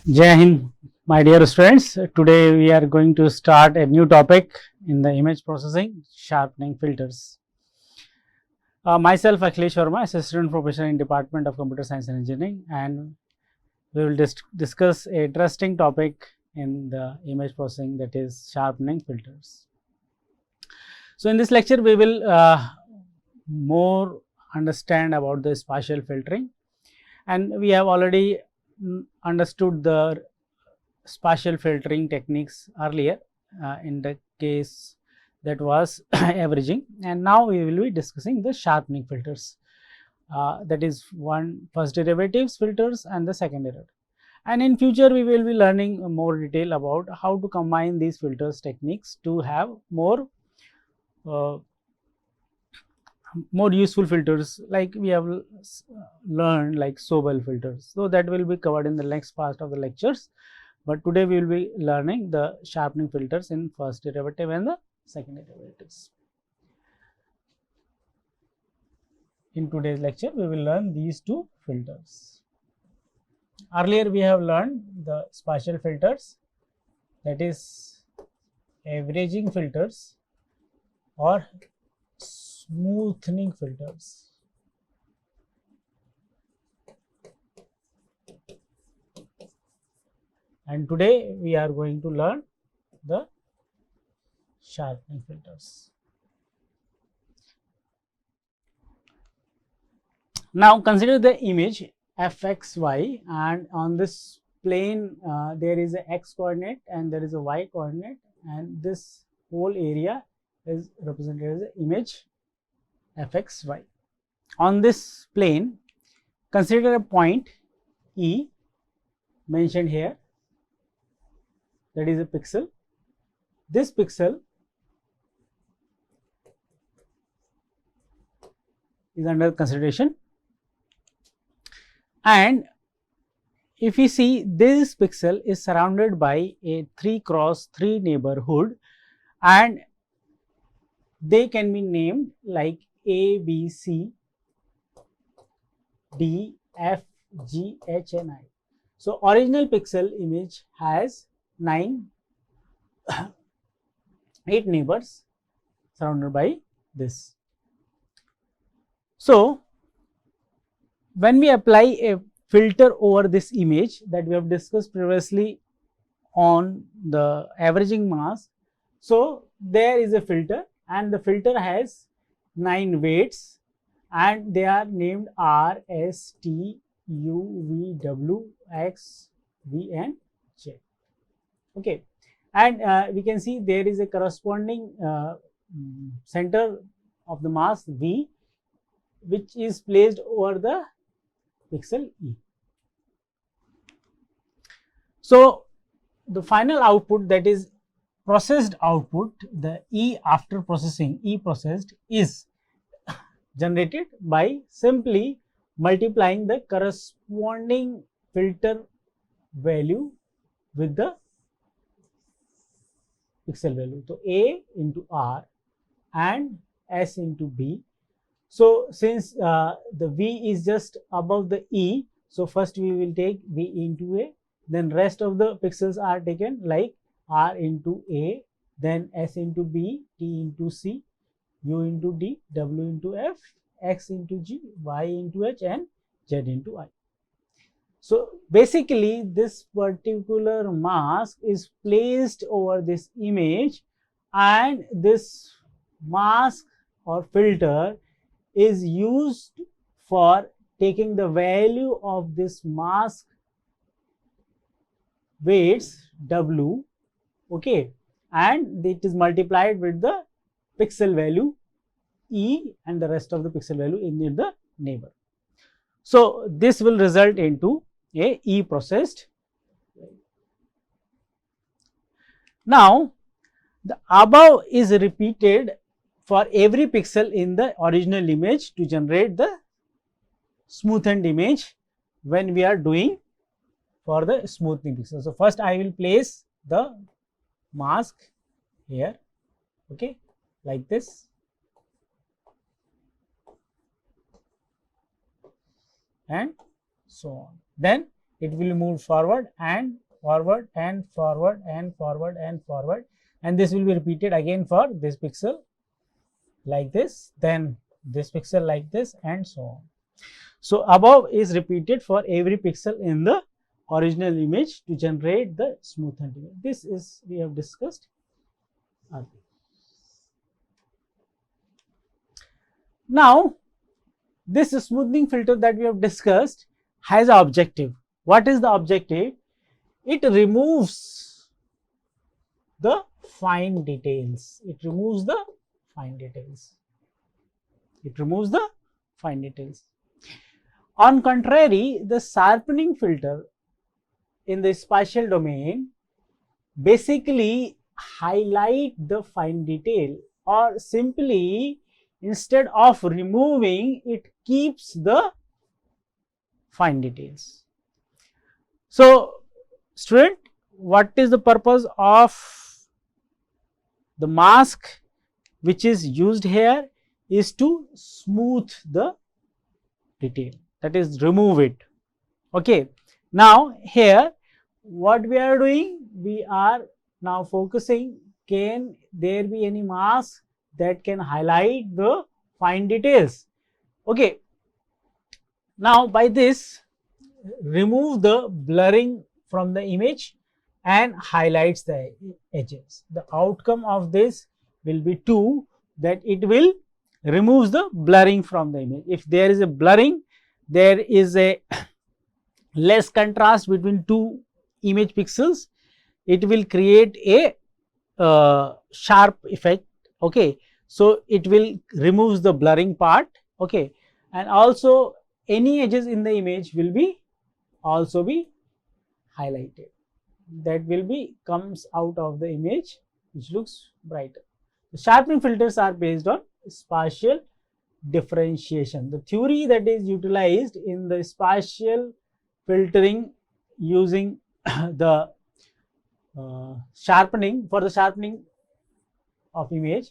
Jai Hind, my dear students. Today we are going to start a new topic in the image processing, sharpening filters. Myself, Akhilesh Verma, Assistant Professor in Department of Computer Science and Engineering, and we will discuss a interesting topic in the image processing, that is sharpening filters. So, in this lecture, we will more understand about the spatial filtering, and we have already understood the spatial filtering techniques earlier in the case that was averaging, and now we will be discussing the sharpening filters, that is first derivatives filters and the second derivative. And in future we will be learning more detail about how to combine these filters techniques to have more useful filters, like we have learned, like Sobel filters. So that will be covered in the next part of the lectures, but today we will be learning the sharpening filters in first derivative and the second derivatives. In today's lecture we will learn these two filters. Earlier we have learned the spatial filters, that is averaging filters or smoothing filters. And today we are going to learn the sharpening filters. Now consider the image fxy, and on this plane there is a x coordinate and there is a y coordinate, and this whole area is represented as the image fxy. On this plane, consider a point E mentioned here, that is a pixel. This pixel is under consideration, and if we see, this pixel is surrounded by a 3x3 neighborhood, and they can be named like A, B, C, D, F, G, H and I. So original pixel image has 8 neighbors surrounded by this. So when we apply a filter over this image that we have discussed previously on the averaging mask, so there is a filter, and the filter has 9 weights, and they are named R, S, T, U, V, W, X, V and J. Okay, and we can see there is a corresponding center of the mask V, which is placed over the pixel E. So the final output, that is processed output, the E after processing, E processed, is generated by simply multiplying the corresponding filter value with the pixel value. So A into R and S into B. So since the V is just above the E, so first we will take V into A, then rest of the pixels are taken like R into A, then S into B, T into C, U into D, W into F, X into G, Y into H and Z into I. So basically this particular mask is placed over this image, and this mask or filter is used for taking the value of this mask weights W, okay, and it is multiplied with the pixel value E and the rest of the pixel value in the neighbor. So this will result into a E processed. Now the above is repeated for every pixel in the original image to generate the smoothened image when we are doing for the smoothing pixel. So first I will place the mask here, okay, like this, and so on. Then it will move forward and forward and forward and forward and forward, and this will be repeated again for this pixel like this, then this pixel like this, and so on. So above is repeated for every pixel in the original image to generate the smoothened image. This is we have discussed earlier. Now this smoothing filter that we have discussed has an objective. What is the objective? It removes the fine details. It removes the fine details. It removes the fine details. On contrary, the sharpening filter in the spatial domain basically highlight the fine detail, or simply instead of removing, it keeps the fine details. So student, what is the purpose of the mask which is used here? Is to smooth the detail, that is remove it. Okay. Now here what we are doing, we are now focusing, can there be any mask that can highlight the fine details? Okay. Now by this, remove the blurring from the image and highlights the edges. The outcome of this will be 2, that it will removes the blurring from the image. If there is a blurring, there is a less contrast between two image pixels, it will create a sharp effect. Okay. So it will removes the blurring part. Okay. And also any edges in the image will be also be highlighted, that will be comes out of the image which looks brighter. The sharpening filters are based on spatial differentiation. The theory that is utilized in the spatial filtering using the sharpening, for the sharpening of image,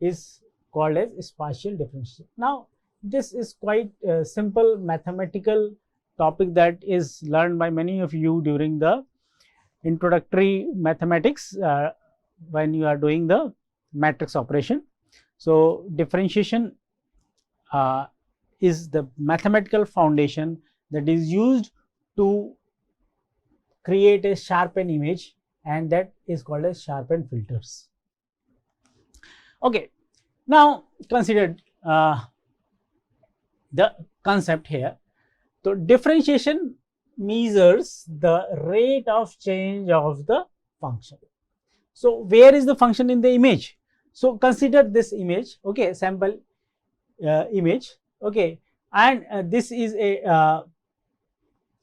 is called as spatial differentiation. Now this is quite a simple mathematical topic that is learned by many of you during the introductory mathematics when you are doing the matrix operation. So differentiation is the mathematical foundation that is used to create a sharpened image, and that is called as sharpened filters. Okay. Now consider the concept here. So differentiation measures the rate of change of the function. So where is the function in the image? So consider this image, okay, sample image, okay, and this is a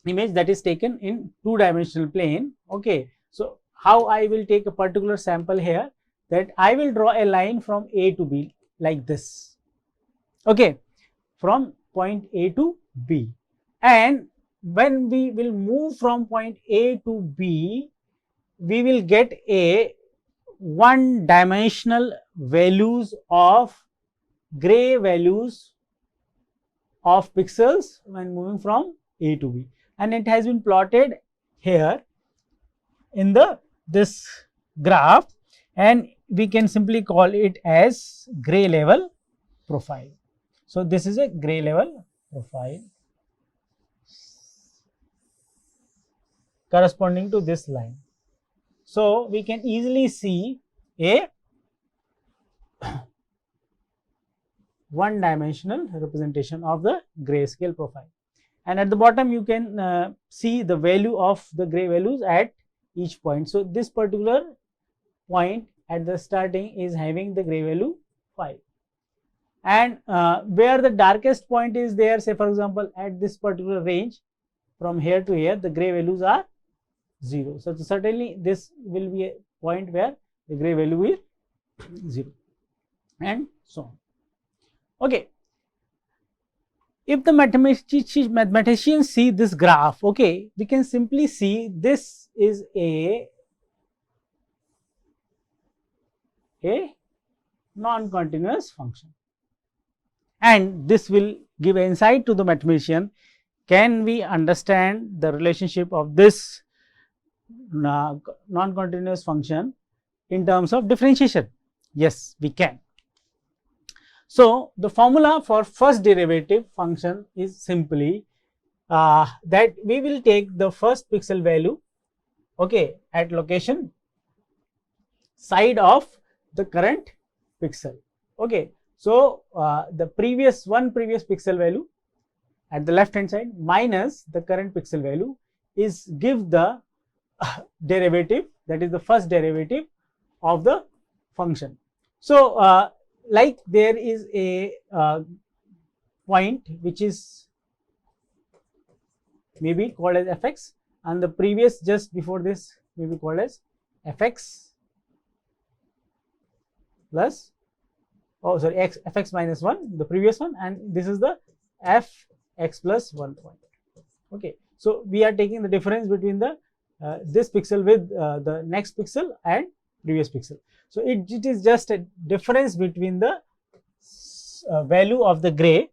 image that is taken in 2-dimensional plane. Okay. So how I will take a particular sample here, that I will draw a line from A to B like this, okay, from point A to B, and when we will move from point A to B, we will get a 1-dimensional values of gray values of pixels when moving from A to B, and it has been plotted here in the this graph, and we can simply call it as gray level profile. So this is a gray level profile corresponding to this line. So we can easily see a 1-dimensional representation of the grayscale profile, and at the bottom you can see the value of the gray values at each point. So this particular point at the starting is having the gray value 5, and where the darkest point is there, say for example at this particular range from here to here, the gray values are 0. So certainly this will be a point where the gray value is 0, and so on. Okay. If the mathematicians see this graph, okay, we can simply see this is a non-continuous function, and this will give insight to the mathematician can we understand the relationship of this non-continuous function in terms of differentiation? Yes, we can. So, the formula for first derivative function is simply that we will take the first pixel value, okay, at location side of the current pixel. Okay. So, the previous pixel value at the left hand side minus the current pixel value is give the derivative, that is the first derivative of the function. So, like there is a point which is maybe called as fx, and the previous just before this may be called as fx plus, oh sorry, fx minus 1, the previous one, and this is the fx plus 1 point. Okay. So, we are taking the difference between the this pixel with the next pixel and previous pixel. So, it is just a difference between the value of the gray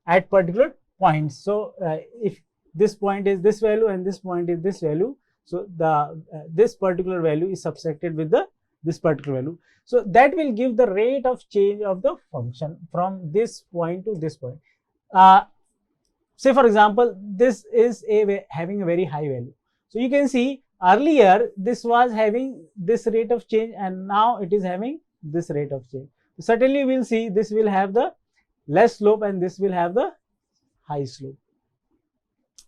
at particular points. So, if this point is this value and this point is this value, so the this particular value is subtracted with the this particular value. So, that will give the rate of change of the function from this point to this point. Say for example, this is having a very high value. So, you can see earlier this was having this rate of change and now it is having this rate of change. So, certainly we will see this will have the less slope and this will have the high slope.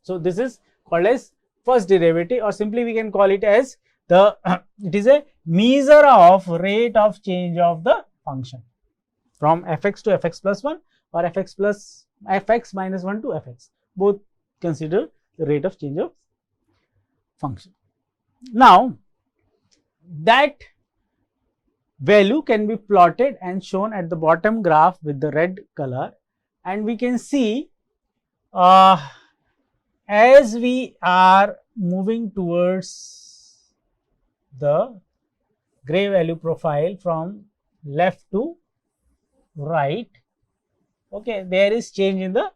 So, this is called as first derivative, or simply we can call it as the it is a measure of rate of change of the function from fx to fx plus 1 or fx minus 1 to fx, both consider the rate of change of function. Now, that value can be plotted and shown at the bottom graph with the red color, and we can see as we are moving towards the gray value profile from left to right, okay, there is change in the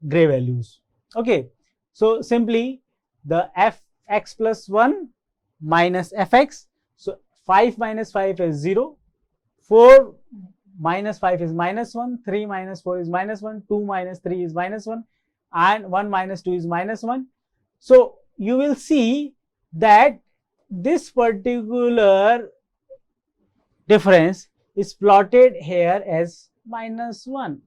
gray values. Okay. So, simply the fx plus 1 minus fx, so 5 minus 5 is 0, 4 minus 5 is minus 1, 3 minus 4 is minus 1, 2 minus 3 is minus 1, and 1 minus 2 is minus 1. So, you will see that this particular difference is plotted here as minus 1.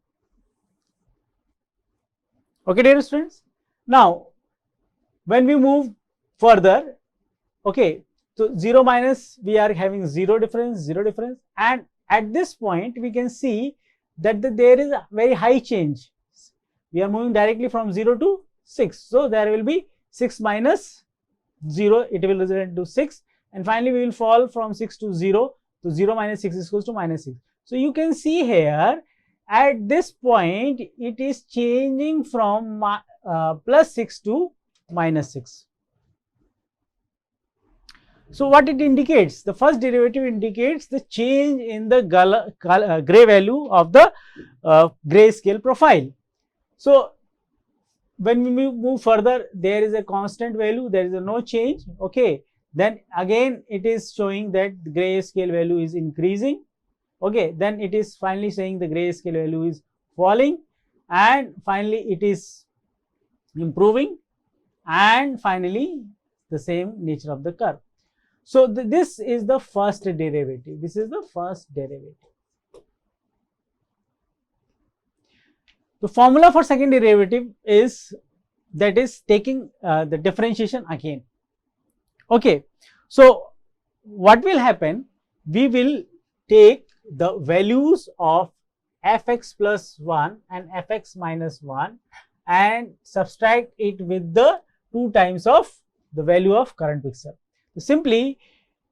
Okay, dear students. Now, when we move further, okay, so 0 minus we are having 0 difference, and at this point we can see that there is a very high change. We are moving directly from 0 to 6. So, there will be 6 minus 0, it will result into 6, and finally we will fall from 6 to 0. So, 0 minus 6 is equals to minus 6. So, you can see here at this point it is changing from plus 6 to minus 6. So, what it indicates? The first derivative indicates the change in the gray value of the grayscale profile. So, when we move further, there is a constant value, there is no change. Okay. Then again it is showing that the grayscale value is increasing. Okay. Then it is finally saying the grayscale value is falling, and finally it is improving, and finally the same nature of the curve. So, this is the first derivative. This is the first derivative. The formula for second derivative is that is taking the differentiation again. Okay. So, what will happen? We will take the values of fx plus 1 and fx minus 1 and subtract it with the 2 times of the value of current pixel. So, simply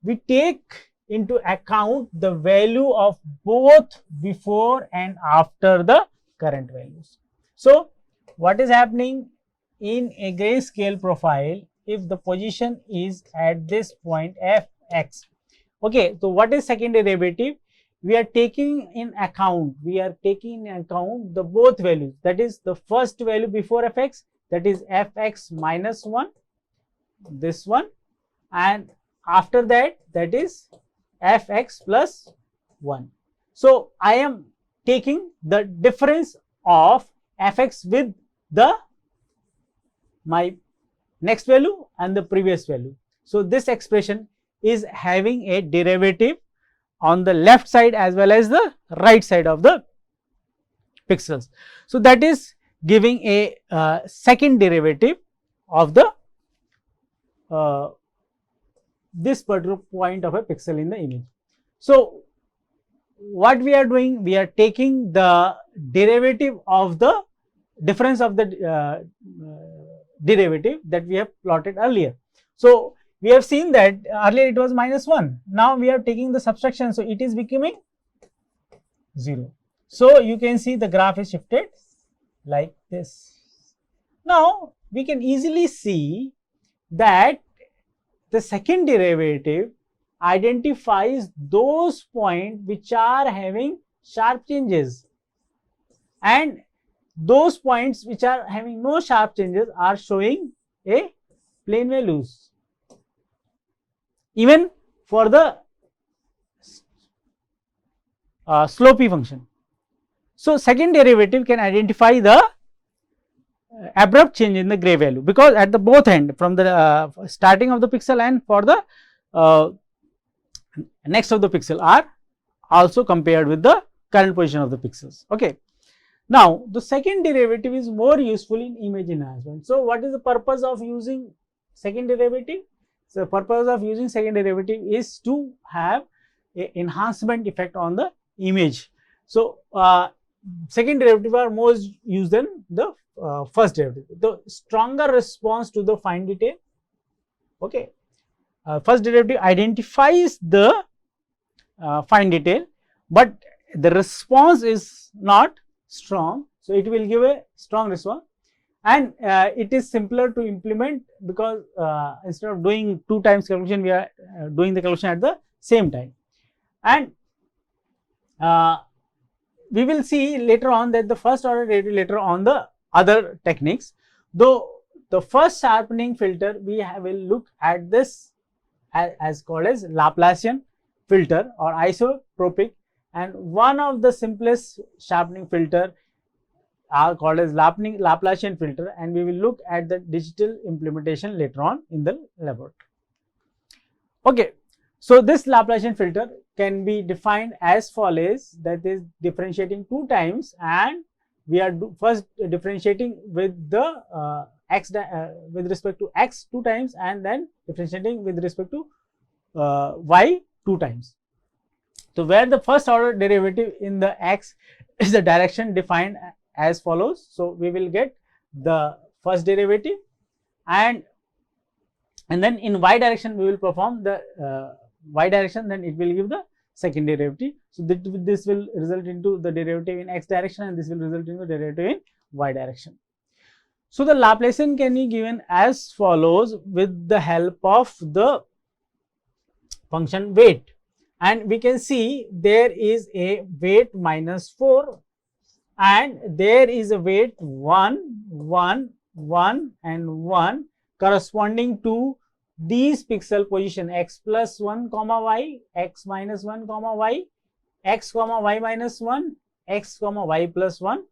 we take into account the value of both before and after the current values. So, what is happening in a grayscale profile if the position is at this point fx? Okay, so what is second derivative? We are taking in account the both values, that is the first value before fx, that is fx minus 1, this one, and after that, that is fx plus 1. So, I am taking the difference of fx with the my next value and the previous value. So, this expression is having a derivative on the left side as well as the right side of the pixels. So, that is giving a second derivative of the this particular point of a pixel in the image. So, what we are doing? We are taking the derivative of the difference of the derivative that we have plotted earlier. So, we have seen that earlier it was minus 1, now we are taking the subtraction, so it is becoming 0. So, you can see the graph is shifted like this. Now, we can easily see that the second derivative identifies those points which are having sharp changes, and those points which are having no sharp changes are showing a plain values, even for the slopey function. So, second derivative can identify the abrupt change in the gray value, because at the both end, from the starting of the pixel and for the next of the pixel are also compared with the current position of the pixels. Okay. Now, the second derivative is more useful in image enhancement. So, what is the purpose of using second derivative? So, the purpose of using second derivative is to have a enhancement effect on the image. So, second derivative are more used than the first derivative. The stronger response to the fine detail. Okay. First derivative identifies the fine detail, but the response is not strong. So, it will give a strong response, and it is simpler to implement, because instead of doing 2 times calculation, we are doing the calculation at the same time. And we will see later on that the first order derivative later on the other techniques. Though the first sharpening filter, we will look at this as called as Laplacian filter or isotropic, and one of the simplest sharpening filter are called as Laplacian filter, and we will look at the digital implementation later on in the laboratory. Okay. So, this Laplacian filter can be defined as follows, that is differentiating 2 times, and we are first differentiating with the with respect to x 2 times, and then differentiating with respect to y 2 times. So, where the first order derivative in the x is the direction defined as follows. So, we will get the first derivative, and then in y direction we will perform the y direction, then it will give the second derivative. So, this will result into the derivative in x direction, and this will result in the derivative in y direction. So, the Laplacian can be given as follows with the help of the function weight, and we can see there is a weight minus 4 and there is a weight 1, 1, 1 and 1 corresponding to these pixel position x plus 1 comma y, x minus 1 comma y, x comma y minus 1, x comma y plus 1,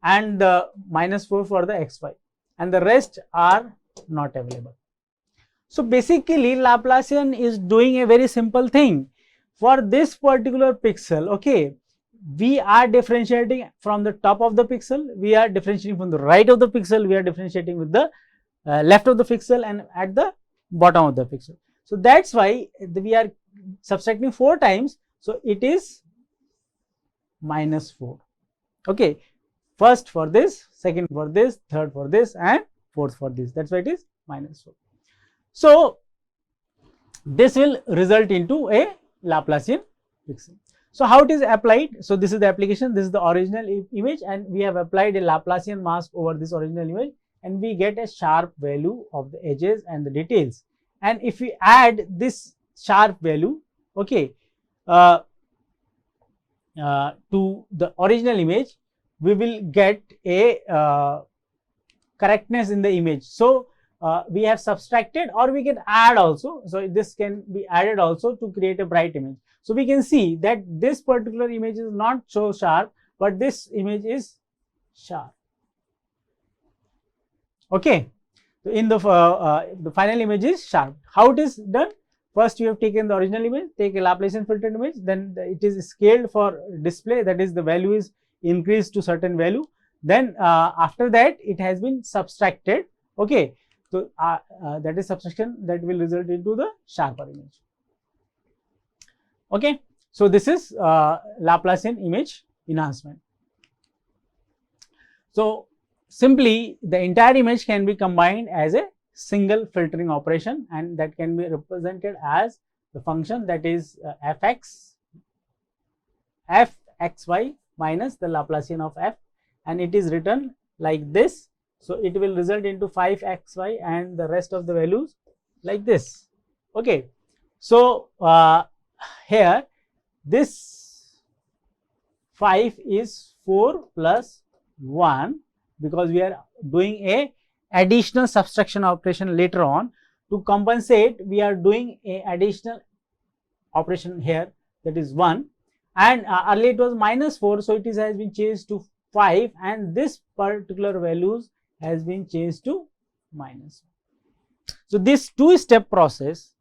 and the minus 4 for the xy, and the rest are not available. So, basically Laplacian is doing a very simple thing. For this particular pixel, okay, we are differentiating from the top of the pixel, we are differentiating from the right of the pixel, we are differentiating with the left of the pixel and at the bottom of the pixel. So, that is why we are subtracting 4 times. So, it is minus 4. Okay. First for this, second for this, third for this and fourth for this, that is why it is minus 4. So, this will result into a Laplacian pixel. So, how it is applied? So, this is the application, this is the original image, and we have applied a Laplacian mask over this original image, and we get a sharp value of the edges and the details. And if we add this sharp value, okay, to the original image, we will get a correctness in the image. So, we have subtracted, or we can add also. So, this can be added also to create a bright image. So, we can see that this particular image is not so sharp, but this image is sharp. Okay. So, in the final image is sharp. How it is done? First, you have taken the original image, take a Laplacian filtered image, then it is scaled for display, that is the value is increased to certain value. Then after that, it has been subtracted. Okay. So, that is subtraction that will result into the sharper image. Okay. So, this is Laplacian image enhancement. So, simply the entire image can be combined as a single filtering operation, and that can be represented as the function that is fxy minus the Laplacian of f, and it is written like this. So, it will result into 5xy and the rest of the values like this. Okay. So, here this 5 is 4 plus 1, because we are doing a additional subtraction operation later on. To compensate, we are doing a additional operation here, that is 1, and earlier it was minus 4. So, it has been changed to 5, and this particular values has been changed to minus 1. So, this two-step process,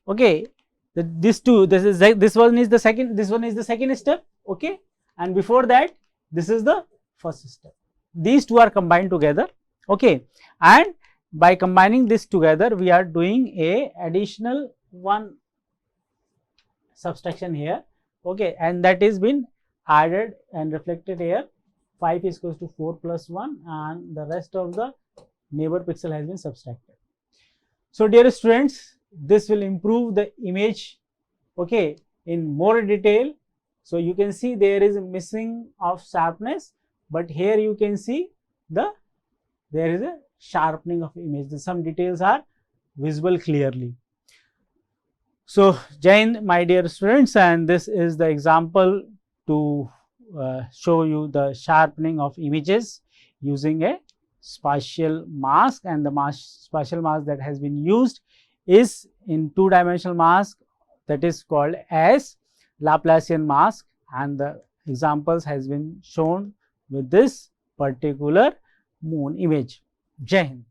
okay, this one is the second, this one is the second step, okay, and before that this is the first step. These two are combined together, okay, and by combining this together, we are doing a additional one subtraction here, okay, and that is been added and reflected here. 5 is equals to 4 plus 1, and the rest of the neighbor pixel has been subtracted. So, dear students, this will improve the image, okay, in more detail. So, you can see there is a missing of sharpness, but here you can see there is a sharpening of image. Some details are visible clearly. So, Jai Hind, my dear students, and this is the example to show you the sharpening of images using a spatial mask, and the spatial mask that has been used is in two-dimensional mask, that is called as Laplacian mask, and the examples has been shown with this particular moon image. Jai Hind.